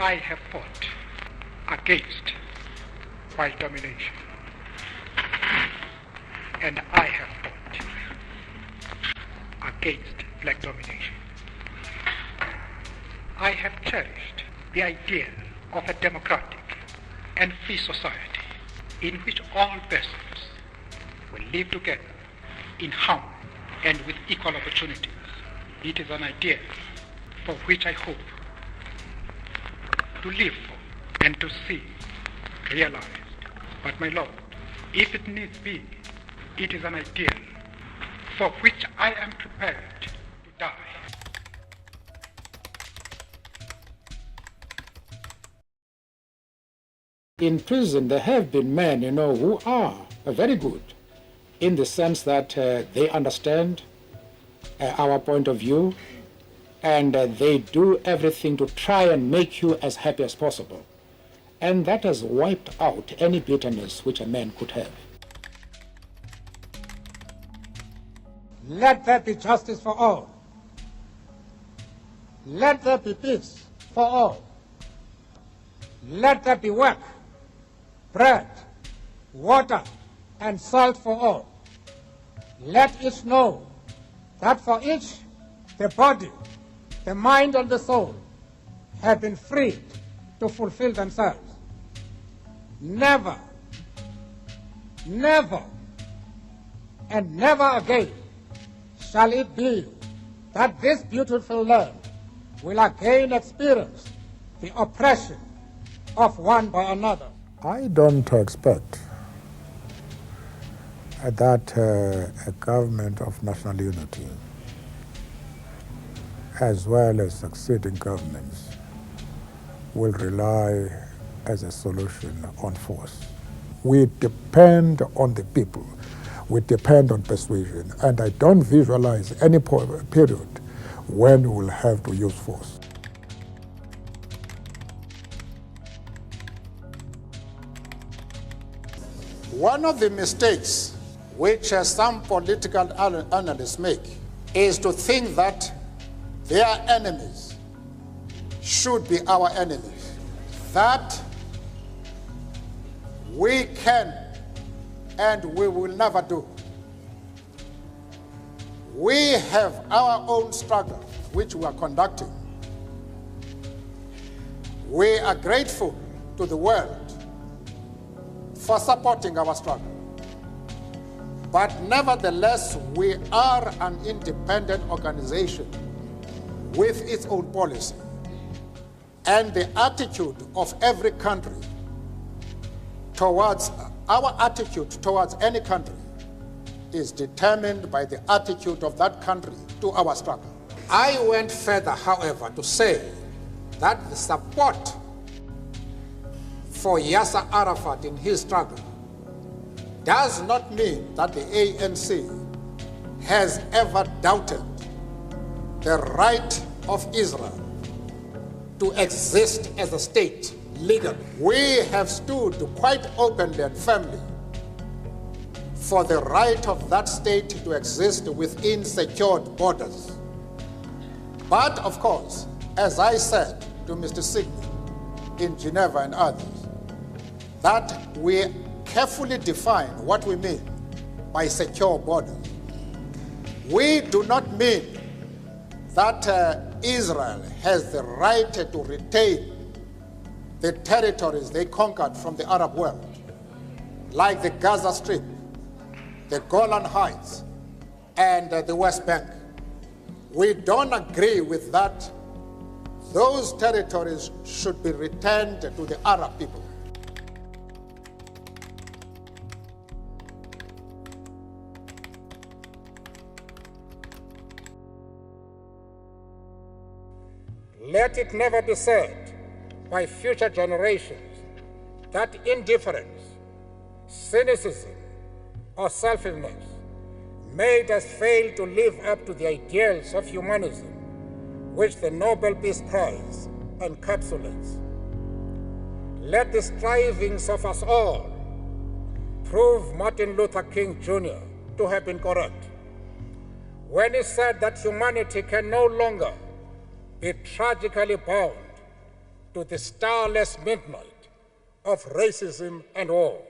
I have fought against white domination, and I have fought against black domination. I have cherished the idea of a democratic and free society in which all persons will live together in harmony and with equal opportunities. It is an idea for which I hope to live for and to see realized. But my Lord, if it needs be, it is an ideal for which I am prepared to die. In prison, there have been men, who are very good in the sense that they understand our point of view, and they do everything to try and make you as happy as possible. And that has wiped out any bitterness which a man could have. Let there be justice for all. Let there be peace for all. Let there be work, bread, water, and salt for all. Let each know that for each the body, the mind, and the soul have been freed to fulfill themselves. Never, never, and never again shall it be that this beautiful land will again experience the oppression of one by another. I don't expect that a government of national unity, as well as succeeding governments, will rely as a solution on force. We depend on the people. We depend on persuasion. And I don't visualize any period when we will have to use force. One of the mistakes which some political analysts make is to think that their enemies should be our enemies. That we can and we will never do. We have our own struggle which we are conducting. We are grateful to the world for supporting our struggle. But nevertheless, we are an independent organization with its own policy. And the attitude of every country towards, our attitude towards any country is determined by the attitude of that country to our struggle. I went further, however, to say that the support for Yasser Arafat in his struggle does not mean that the ANC has ever doubted the right of Israel to exist as a state legally. We have stood quite openly and firmly for the right of that state to exist within secured borders. But of course, as I said to Mr. Signy in Geneva and others, that we carefully define what we mean by secure borders. We do not mean that Israel has the right to retain the territories they conquered from the Arab world, like the Gaza Strip, the Golan Heights, and the West Bank. We don't agree with that. Those territories should be returned to the Arab people. Let it never be said by future generations that indifference, cynicism, or selfishness made us fail to live up to the ideals of humanism which the Nobel Peace Prize encapsulates. Let the strivings of us all prove Martin Luther King Jr. to have been correct when he said that humanity can no longer be tragically bound to the starless midnight of racism and war.